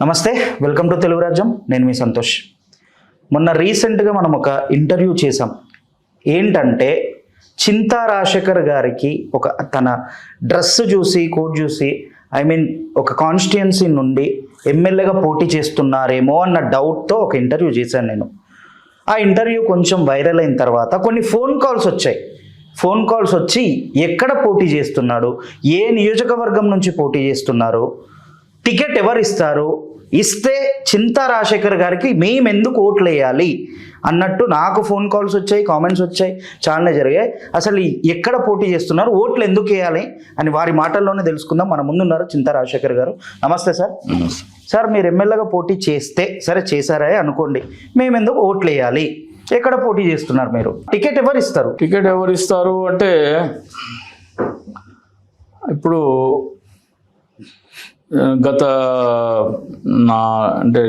నమస్తే, welcome to Telugu రాజ్యం. నేను మీ సంతోష్. మొన్న రీసెంట్గా మనం ఒక ఇంటర్వ్యూ చేసాం. ఏంటంటే చింతా రాజశేఖర్ గారికి ఒక తన డ్రెస్ చూసి, కోట్ చూసి, ఒక కాన్స్టిట్యుయెన్సీ నుండి ఎమ్మెల్యేగా పోటీ చేస్తున్నారేమో అన్న డౌట్తో ఒక ఇంటర్వ్యూ చేశాను నేను. ఆ ఇంటర్వ్యూ కొంచెం వైరల్ అయిన తర్వాత కొన్ని ఫోన్ కాల్స్ వచ్చాయి. ఫోన్ కాల్స్ వచ్చి ఎక్కడ పోటీ చేస్తున్నాడు, ఏ నియోజకవర్గం నుంచి పోటీ చేస్తున్నారు, టికెట్ ఎవరు ఇస్తారు, ఇస్తే చింతా రాజశేఖర్ గారికి మేము ఎందుకు ఓట్లు వేయాలి అన్నట్టు నాకు ఫోన్ కాల్స్ వచ్చాయి, కామెంట్స్ వచ్చాయి, చాలానే జరిగాయి. అసలు ఎక్కడ పోటీ చేస్తున్నారు, ఓట్లు ఎందుకు వేయాలి అని వారి మాటల్లోనే తెలుసుకుందాం. మన ముందున్నారు చింతా రాజశేఖర్ గారు. నమస్తే సార్. సార్, మీరు ఎమ్మెల్యేగా పోటీ చేస్తే, సరే చేశారే అనుకోండి, మేము ఎందుకు ఓట్లు వేయాలి, ఎక్కడ పోటీ చేస్తున్నారు, మీరు టికెట్ ఎవరు ఇస్తారు? టికెట్ ఎవరు ఇస్తారు అంటే, ఇప్పుడు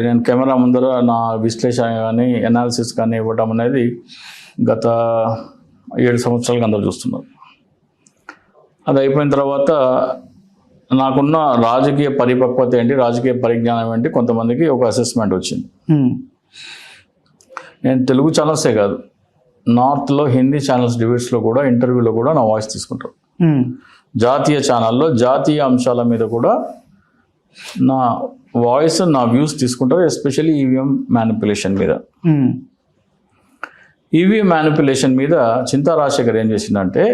నేను కెమెరా ముందర నా విశ్లేషణ కానీ ఎనాలిసిస్ కానీ ఇవ్వడం అనేది గత 7 సంవత్సరాలుగా అందరూ చూస్తున్నారు. అది అయిపోయిన తర్వాత నాకున్న రాజకీయ పరిపక్వత ఏంటి, రాజకీయ పరిజ్ఞానం ఏంటి, కొంతమందికి ఒక అసెస్మెంట్ వచ్చింది. నేను తెలుగు ఛానల్సే కాదు, నార్త్లో హిందీ ఛానల్స్ డిబేట్స్లో కూడా, ఇంటర్వ్యూలో కూడా నా వాయిస్ తీసుకుంటారు. జాతీయ ఛానల్లో జాతీయ అంశాల మీద కూడా నా వాయిస్, నా వ్యూస్ తీసుకుంటారు. ఎస్పెషల్లీ ఈవీఎం మ్యానిపులేషన్ మీద. ఈవీఎం మ్యానిపులేషన్ మీద చింతా రాజశేఖర్ ఏం చేసిందంటే,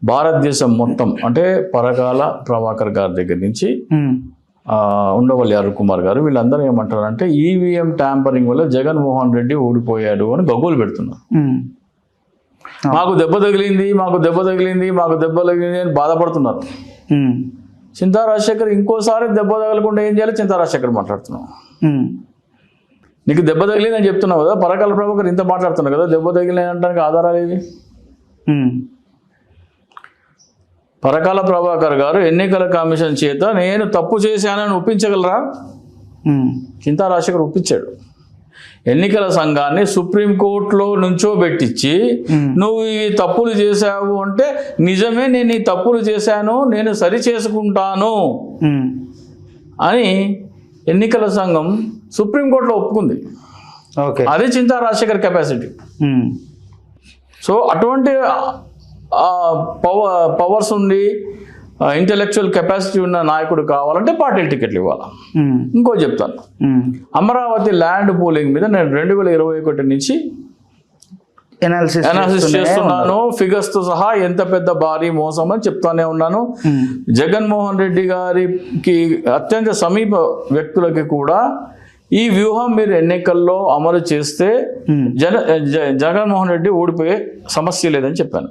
భారతదేశం మొత్తం అంటే పరకాల ప్రభాకర్ గారి దగ్గర నుంచి ఉండవల్లి అరుణ్ కుమార్ గారు, వీళ్ళందరూ ఏమంటారంటే ఈవీఎం ట్యాంపరింగ్ వల్ల జగన్మోహన్ రెడ్డి ఓడిపోయాడు అని గగ్గోలు పెడుతున్నారు. మాకు దెబ్బ తగిలింది, మాకు దెబ్బ తగిలింది, మాకు దెబ్బ తగిలింది అని బాధపడుతున్నారు. చింతా రాజశేఖర్ ఇంకోసారి దెబ్బ తగలకుండా ఏం చేయాలి, చింతా రాజశేఖర్ మాట్లాడుతున్నావు. నీకు దెబ్బ తగిలిందని చెప్తున్నావు కదా, పరకాల ప్రభాకర్ ఇంత మాట్లాడుతున్నావు కదా, దెబ్బ తగిలిందంటానికి ఆధారాలు ఏవి? పరకాల ప్రభాకర్ గారు ఎన్నికల కమిషన్ చేత నేను తప్పు చేశానని ఒప్పించగలరా? చింతా రాజశేఖర్ ఒప్పించాడు. ఎన్నికల సంఘాన్ని సుప్రీంకోర్టులో నుంచోబెట్టించి, నువ్వు ఈ తప్పులు చేశావు అంటే నిజమే, నేను ఈ తప్పులు చేశాను, నేను సరి చేసుకుంటాను అని ఎన్నికల సంఘం సుప్రీంకోర్టులో ఒప్పుకుంది. అది చింతా రాజశేఖర్ కెపాసిటీ. సో అటువంటి పవర్స్ ఉండి ఇంటెలెక్చువల్ కెపాసిటీ ఉన్న నాయకుడు కావాలంటే పార్టీ టికెట్లు ఇవ్వాలి. ఇంకో చెప్తాను, అమరావతి ల్యాండ్ పూలింగ్ మీద నేను 2021 నుంచి ఎనాలిసిస్ చేస్తున్నాను. ఫిగర్స్తో సహా ఎంత పెద్ద భారీ మోసం అని చెప్తానే ఉన్నాను. జగన్మోహన్ రెడ్డి గారికి అత్యంత సమీప వ్యక్తులకి కూడా ఈ వ్యూహం మీరు ఎన్నికల్లో అమలు చేస్తే జగన్మోహన్ రెడ్డి ఓడిపోయే సమస్య లేదని చెప్పాను.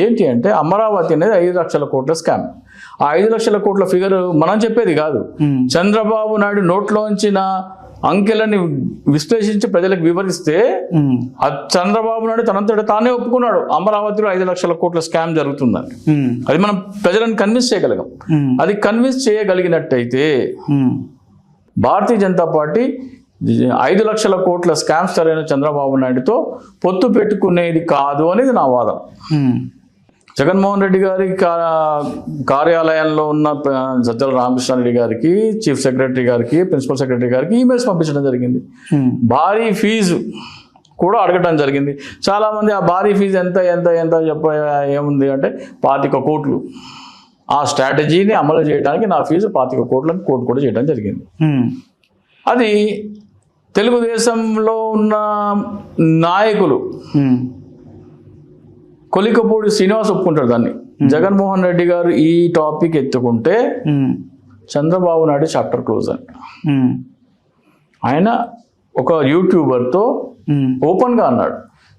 ఏంటి అంటే, అమరావతి అనేది 5 లక్షల కోట్ల స్కామ్. ఆ 5 లక్షల కోట్ల ఫిగర్ మనం చెప్పేది కాదు, చంద్రబాబు నాయుడు నోట్లోంచిన అంకెలని విశ్లేషించి ప్రజలకు వివరిస్తే చంద్రబాబు నాయుడు తనంతట తానే ఒప్పుకున్నాడు అమరావతిలో 5 లక్షల కోట్ల స్కామ్ జరుగుతుందని. అది మనం ప్రజలను కన్విన్స్ చేయగలిగాం. అది కన్విన్స్ చేయగలిగినట్టయితే భారతీయ జనతా పార్టీ 5 లక్షల కోట్ల స్కామ్స్ సరైన చంద్రబాబు నాయుడుతో పొత్తు పెట్టుకునేది కాదు అనేది నా వాదన. జగన్మోహన్ రెడ్డి గారి కార్యాలయంలో ఉన్న సజ్జల రామకృష్ణారెడ్డి గారికి, చీఫ్ సెక్రటరీ గారికి, ప్రిన్సిపల్ సెక్రటరీ గారికి ఈమెయిల్స్ పంపించడం జరిగింది. భారీ ఫీజు కూడా అడగటం జరిగింది. చాలామంది ఆ భారీ ఫీజు ఎంత ఎంత ఎంత ఏముంది అంటే 25 కోట్లు. ఆ స్ట్రాటజీని అమలు చేయడానికి నా ఫీజు 25 కోట్లకు కోట్ కూడా చేయడం జరిగింది. అది తెలుగుదేశంలో ఉన్న నాయకులు, కొలికపూడి శ్రీనివాస్ ఒప్పుకుంటారు దాన్ని. జగన్మోహన్ రెడ్డి గారు ఈ టాపిక్ ఎత్తుకుంటే చంద్రబాబు నాయుడు చాప్టర్ క్లోజ్ అని ఆయన ఒక యూట్యూబర్తో ఓపెన్గా అన్నాడు.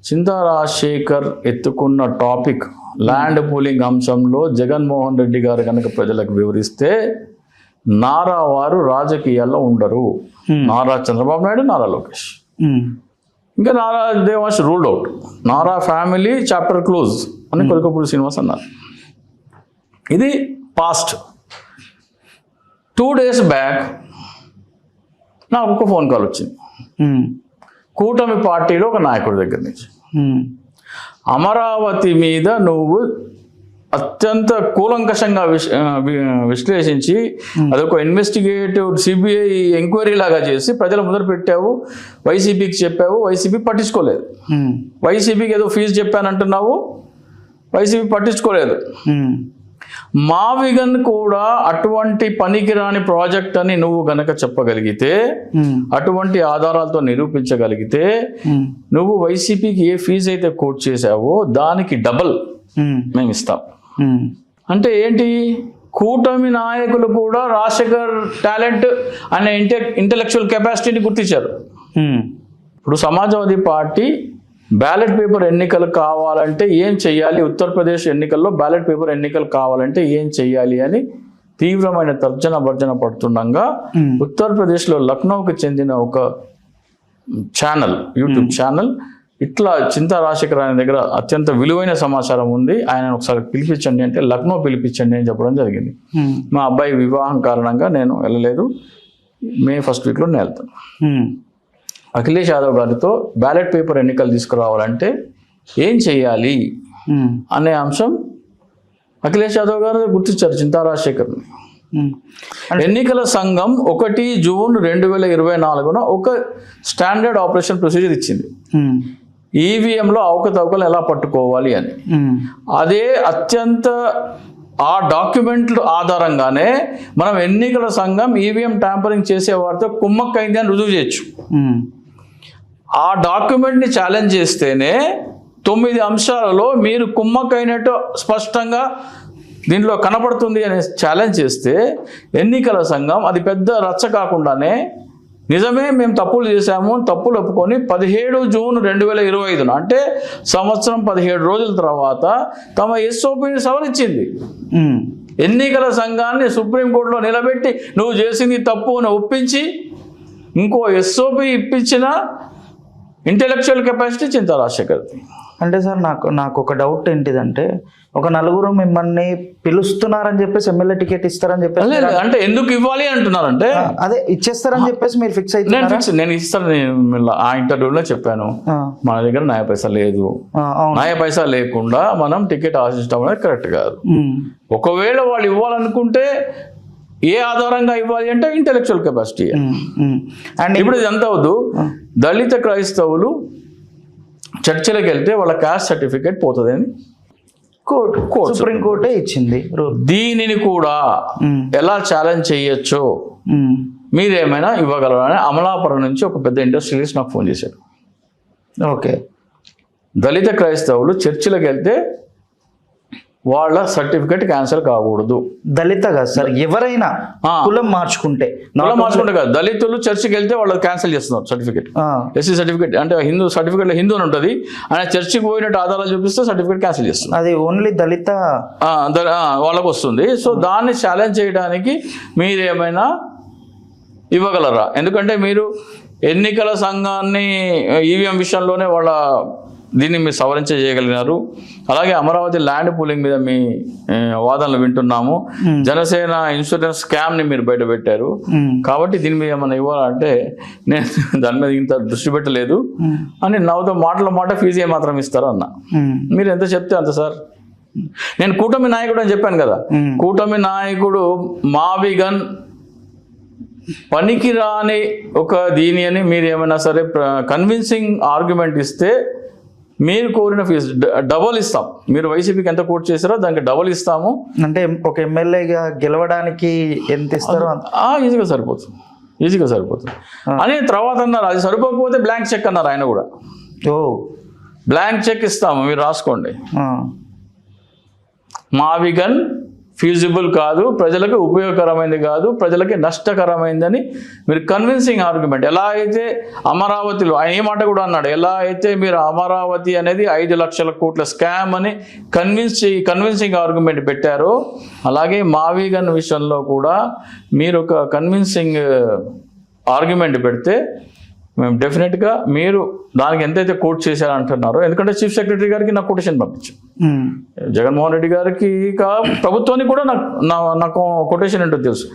చింతా రాజశేఖర్ ఎత్తుకున్న టాపిక్ ల్యాండ్ పూలింగ్ అంశంలో జగన్మోహన్ రెడ్డి గారు కనుక ప్రజలకు వివరిస్తే నారా వారు రాజకీయాల్లో ఉండరు. నారా చంద్రబాబు నాయుడు, నారా లోకేష్, ఇంకా Nara Devansh ruled out, Nara family chapter close అని కొలికపూడి శ్రీనివాస్ అన్నారు. ఇది పాస్ట్. 2 days బ్యాక్ నాకు ఒక ఫోన్ కాల్ వచ్చింది కూటమి పార్టీలో ఒక నాయకుడి దగ్గర నుంచి. అమరావతి మీద నువ్వు అత్యంత కూలంకషంగా విశ్లేషించి అదొక ఇన్వెస్టిగేటివ్ సిబిఐ ఎంక్వైరీ లాగా చేసి ప్రజల ముందర పెట్టావు, వైసీపీకి చెప్పావు, వైసీపీ పట్టించుకోలేదు. వైసీపీకి ఏదో ఫీజు చెప్పానంటున్నావు, వైసీపీ పట్టించుకోలేదు. మావిగన్ కూడా అటువంటి పనికిరాని ప్రాజెక్ట్ అని నువ్వు గనక చెప్పగలిగితే, అటువంటి ఆధారాలతో నిరూపించగలిగితే, నువ్వు వైసీపీకి ఏ ఫీజు అయితే కోట్ చేశావో దానికి డబల్ మేము ఇస్తాం. అంటే ఏంటి, కూటమి నాయకులు కూడా రాజశేఖర్ టాలెంట్ అనే ఇంటెలెక్చువల్ కెపాసిటీని గుర్తించారు. ఇప్పుడు సమాజ్వాదీ పార్టీ బ్యాలెట్ పేపర్ ఎన్నికలు కావాలంటే ఏం చెయ్యాలి, ఉత్తరప్రదేశ్ ఎన్నికల్లో బ్యాలెట్ పేపర్ ఎన్నికలు కావాలంటే ఏం చెయ్యాలి అని తీవ్రమైన తర్జన భర్జన పడుతుండగా ఉత్తరప్రదేశ్లో లక్నోకి చెందిన ఒక ఛానల్, యూట్యూబ్ ఛానల్, ఇట్లా చింతా రాజశేఖర్ ఆయన దగ్గర అత్యంత విలువైన సమాచారం ఉంది, ఆయన ఒకసారి పిలిపించండి అంటే లక్నో పిలిపించండి అని చెప్పడం జరిగింది. మా అబ్బాయి వివాహం కారణంగా నేను వెళ్ళలేదు, మే 1st వీక్లో నేను వెళ్తాను. అఖిలేష్ యాదవ్ గారితో బ్యాలెట్ పేపర్ ఎన్నికలు తీసుకురావాలంటే ఏం చెయ్యాలి అనే అంశం అఖిలేష్ యాదవ్ గారు గుర్తించారు చింతా రాజశేఖర్ని. ఎన్నికల సంఘం 1 జూన్ 2024 ఒక స్టాండర్డ్ ఆపరేషన్ ప్రొసీజర్ ఇచ్చింది, ఈవీఎంలో అవకతవకలు ఎలా పట్టుకోవాలి అని. అదే అత్యంత ఆ డాక్యుమెంట్ల ఆధారంగానే మనం ఎన్నికల సంఘం ఈవీఎం ట్యాంపరింగ్ చేసే వారితో కుమ్మక్కైంది అని రుజువు చేయొచ్చు. ఆ డాక్యుమెంట్ని ఛాలెంజ్ చేస్తేనే 9 అంశాలలో మీరు కుమ్మక్కైనట్టు స్పష్టంగా దీంట్లో కనపడుతుంది అని ఛాలెంజ్ చేస్తే ఎన్నికల సంఘం అది పెద్ద రచ్చ కాకుండానే నిజమే మేము తప్పులు చేశాము, తప్పులు ఒప్పుకొని 17 జూన్ 2025 అంటే సంవత్సరం 17 రోజుల తర్వాత తమ ఎస్ఓపిని సవరించింది. ఎన్నికల సంఘాన్ని సుప్రీంకోర్టులో నిలబెట్టి నువ్వు చేసింది తప్పు అని ఒప్పించి ఇంకో ఎస్ఓపి ఇప్పించిన ఇంటెలెక్చువల్ కెపాసిటీ చింతా రాజశేఖర్ది. అంటే సార్ నాకు ఒక డౌట్ ఏంటిదంటే, ఒక నలుగురు మిమ్మల్ని పిలుస్తున్నారని చెప్పేసి ఎమ్మెల్యే టికెట్ ఇస్తారని చెప్పేసి అంటే ఎందుకు ఇవ్వాలి అంటున్నారంటే అదే ఇచ్చేస్తారని చెప్పేసి మీరు ఫిక్స్ అయితే నేను ఇస్తాను. నేను ఆ ఇంటర్వ్యూలో చెప్పాను, మన దగ్గర న్యాయ పైసా లేదు, న్యాయ పైసా లేకుండా మనం టికెట్ ఆశించడం అనేది కరెక్ట్ కాదు. ఒకవేళ వాళ్ళు ఇవ్వాలనుకుంటే ఏ ఆధారంగా ఇవ్వాలి అంటే ఇంటెలెక్చువల్ కెపాసిటీ. అండ్ ఇప్పుడు ఇది ఎంత అవద్దు, దళిత క్రైస్తవులు చర్చిలకు వెళ్తే వాళ్ళ కాస్ట్ సర్టిఫికేట్ పోతుంది అని సుప్రీంకోర్టే ఇచ్చింది. దీనిని కూడా ఎలా ఛాలెంజ్ చేయొచ్చో మీరేమైనా ఇవ్వగలరని అమలాపురం నుంచి ఒక పెద్ద ఇండస్ట్రియలిస్ట్ నాకు ఫోన్ చేశారు. ఓకే, దళిత క్రైస్తవులు చర్చిలకు వెళ్తే వాళ్ళ సర్టిఫికేట్ క్యాన్సిల్ కాకూడదు. దళిత కాదు సార్, ఎవరైనా కులం మార్చుకుంటే కాదు, దళితులు చర్చికి వెళ్తే వాళ్ళు క్యాన్సిల్ చేస్తున్నారు సర్టిఫికేట్. ఎస్సీ సర్టిఫికేట్ అంటే హిందూ సర్టిఫికేట్ హిందూ అని ఉంటుంది, ఆయన చర్చికి పోయినట్టు ఆధారాలు చూపిస్తే సర్టిఫికేట్ క్యాన్సిల్ చేస్తుంది. అది ఓన్లీ దళిత వాళ్ళకు వస్తుంది. సో దాన్ని ఛాలెంజ్ చేయడానికి మీరు ఏమైనా ఇవ్వగలరా? ఎందుకంటే మీరు ఎన్నికల సంఘాన్ని ఈవీఎం విషయంలోనే వాళ్ళ దీన్ని మీరు చేయగలిగినారు. అలాగే అమరావతి ల్యాండ్ పూలింగ్ మీద మీ వాదనలు వింటున్నాము. జనసేన ఇన్సూరెన్స్ స్కామ్ని మీరు బయట పెట్టారు. కాబట్టి దీని మీద ఏమైనా ఇవ్వాలంటే నేను దాని మీద ఇంత దృష్టి పెట్టలేదు అని నవ్వుతో మాట ఫీజు ఏమాత్రం ఇస్తారో అన్న. మీరు ఎంత చెప్తే అంత సార్. నేను కూటమి నాయకుడు అని చెప్పాను కదా, కూటమి నాయకుడు మావిగన్ పనికిరాని ఒక దీని అని మీరు ఏమైనా సరే కన్విన్సింగ్ ఆర్గ్యుమెంట్ ఇస్తే మీరు కోరిన ఫీజు డబల్ ఇస్తాం. మీరు వైసీపీకి ఎంత కోట్ చేశారో దానికి డబల్ ఇస్తాము. అంటే ఒక ఎమ్మెల్యేగా గెలవడానికి ఎంత ఇస్తారో ఈజీగా సరిపోతుంది అని తర్వాత అన్నారు. అది సరిపోకపోతే బ్లాంక్ చెక్ అన్నారు ఆయన కూడా. బ్లాంక్ చెక్ ఇస్తాము, మీరు రాసుకోండి. మావిగన్ ఫీజిబుల్ కాదు, ప్రజలకు ఉపయోగకరమైనది కాదు, ప్రజలకి నష్టకరమైందని మీరు కన్విన్సింగ్ ఆర్గ్యుమెంట్. ఎలా అయితే అమరావతిలో ఆయన ఏ మాట కూడా అన్నాడు, ఎలా అయితే మీరు అమరావతి అనేది 5 లక్షల కోట్ల స్కామ్ అని కన్విన్సింగ్ ఆర్గ్యుమెంట్ పెట్టారో, అలాగే మావిగన్ విషయంలో కూడా మీరు ఒక కన్విన్సింగ్ ఆర్గ్యుమెంట్ పెడితే మేము డెఫినెట్గా మీరు దానికి ఎంతైతే కోట్ చేశారంటున్నారో, ఎందుకంటే చీఫ్ సెక్రటరీ గారికి నాకు కొటేషన్ పంపించాం, జగన్మోహన్ రెడ్డి గారికి ప్రభుత్వానికి కూడా నాకు కొటేషన్ ఏంటో తెలుసు,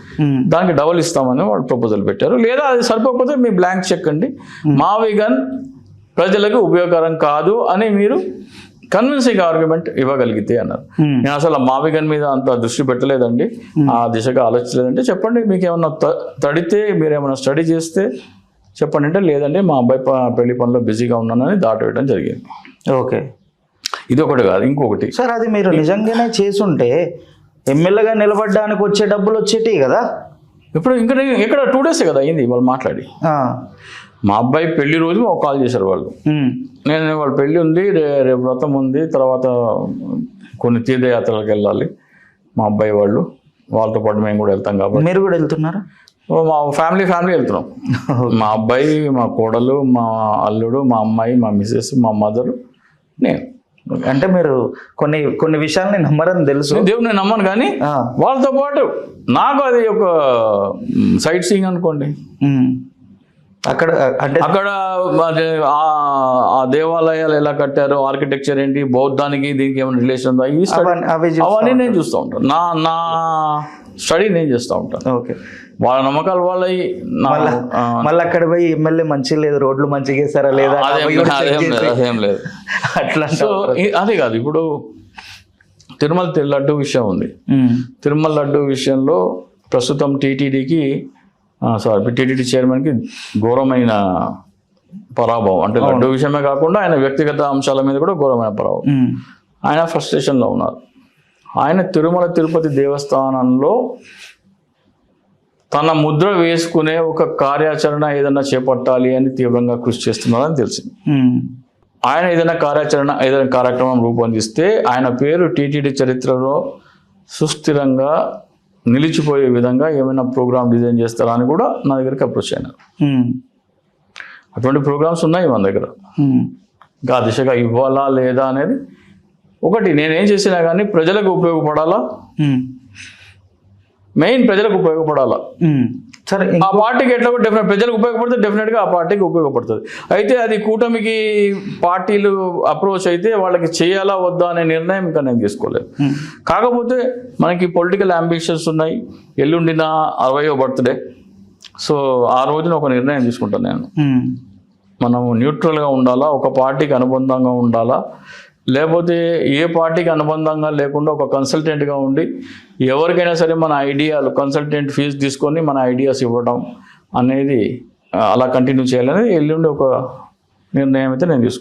దానికి డబల్ ఇస్తామని వాళ్ళు ప్రపోజల్ పెట్టారు. లేదా అది సరిపోకపోతే మీ బ్లాంక్ చెక్ అండి, మావిగన్ ప్రజలకు ఉపయోగకరం కాదు అని మీరు కన్విన్సింగ్ ఆర్గ్యుమెంట్ ఇవ్వగలిగితే అన్నారు. నేను అసలు మావిగన్ మీద అంత దృష్టి పెట్టలేదండి, ఆ దిశగా ఆలోచించలేదంటే చెప్పండి, మీకు ఏమన్నా తడితే మీరు ఏమైనా స్టడీ చేస్తే చెప్పండి అంటే లేదండి మా అబ్బాయి పెళ్లి పనిలో బిజీగా ఉన్నానని దాటవేయడం జరిగింది. ఓకే, ఇది ఒకటి కాదు, ఇంకొకటి సార్ అది మీరు నిజంగానే చేసుంటే ఎమ్మెల్యేగా నిలబడడానికి వచ్చే డబ్బులు వచ్చేటివి కదా. ఇప్పుడు ఇక్కడ 2 days కదా అయింది వాళ్ళు మాట్లాడి. మా అబ్బాయి పెళ్లి రోజు ఒక కాల్ చేశారు వాళ్ళు. నేను వాళ్ళ పెళ్ళి ఉంది, రేపు వ్రతం ఉంది, తర్వాత కొన్ని తీర్థయాత్రలకు వెళ్ళాలి మా అబ్బాయి వాళ్ళతో పాటు మేము కూడా వెళ్తాం కాబట్టి. మీరు కూడా వెళ్తున్నారా? మా ఫ్యామిలీ వెళ్తున్నాం. మా అబ్బాయి, మా కోడలు, మా అల్లుడు, మా అమ్మాయి, మా మిసెస్, మా మదర్, నేను. అంటే మీరు కొన్ని విషయాల్ని నమ్మరని తెలుసు. దేవుని నమ్మను కానీ వాళ్ళతో పాటు నాకు అది ఒక సైట్ సీయింగ్ అనుకోండి. అక్కడ అంటే అక్కడ ఆ దేవాలయాలు ఎలా కట్టారు, ఆర్కిటెక్చర్ ఏంటి, బౌద్ధానికి దీనికి ఏమైనా రిలేషన్ ఉందా, అవన్నీ నేను చూస్తూ ఉంటాను. నా స్టడీ నేను చేస్తూ ఉంటాను. ఓకే, వాళ్ళ నమ్మకాలు వాళ్ళవి. మళ్ళీ అక్కడ పోయి ఎమ్మెల్యే మంచిగా లేదు, రోడ్లు మంచిగా వేసారా లేదా, అదేం లేదు అట్లా. సో అదే కాదు, ఇప్పుడు తిరుమల లడ్డు విషయం ఉంది. తిరుమల లడ్డు విషయంలో ప్రస్తుతం టీటీడీ చైర్మన్కి ఘోరమైన పరాభవం. అంటే లడ్డు విషయమే కాకుండా ఆయన వ్యక్తిగత అంశాల మీద కూడా ఘోరమైన పరాభవం. ఆయన ఫ్రస్ట్రేషన్లో ఉన్నారు. ఆయన తిరుమల తిరుపతి దేవస్థానంలో తన ముద్ర వేసుకునే ఒక కార్యాచరణ ఏదైనా చేపట్టాలి అని తీవ్రంగా కృషి చేస్తున్నారని తెలిసింది. ఆయన ఏదైనా కార్యక్రమం రూపొందిస్తే ఆయన పేరు టీటీడీ చరిత్రలో సుస్థిరంగా నిలిచిపోయే విధంగా ఏమైనా ప్రోగ్రామ్ డిజైన్ చేస్తారా అని కూడా నా దగ్గరికి అప్రోచ్ అయినారు. అటువంటి ప్రోగ్రామ్స్ ఉన్నాయి మన దగ్గర. ఇంకా దిశగా ఇవ్వాలా లేదా అనేది ఒకటి. నేనేం చేసినా కానీ ప్రజలకు ఉపయోగపడాలా, మెయిన్ ప్రజలకు ఉపయోగపడాలా. సరే, ఆ పార్టీకి ఎట్లా ప్రజలకు ఉపయోగపడితే డెఫినెట్గా ఆ పార్టీకి ఉపయోగపడుతుంది. అయితే అది కూటమికి పార్టీలు అప్రోచ్ అయితే వాళ్ళకి చేయాలా వద్దా అనే నిర్ణయం ఇంకా నేను తీసుకోలేదు. కాకపోతే మనకి పొలిటికల్ అంబిషన్స్ ఉన్నాయి. ఎల్లుండిన 60వ బర్త్డే, సో ఆ రోజున ఒక నిర్ణయం తీసుకుంటాను నేను. మనం న్యూట్రల్గా ఉండాలా, ఒక పార్టీకి అనుబంధంగా ఉండాలా, లేకపోతే ఏ పార్టీకి అనుబంధంగా లేకుండా ఒక కన్సల్టెంట్గా ఉండి ఎవరికైనా సరే మన ఐడియాలు కన్సల్టెంట్ ఫీజు తీసుకొని మన ఐడియాస్ ఇవ్వడం అనేది అలా కంటిన్యూ చేయాలనేది ఎల్లుండి ఒక నిర్ణయం అయితే నేను తీసుకుంటాను.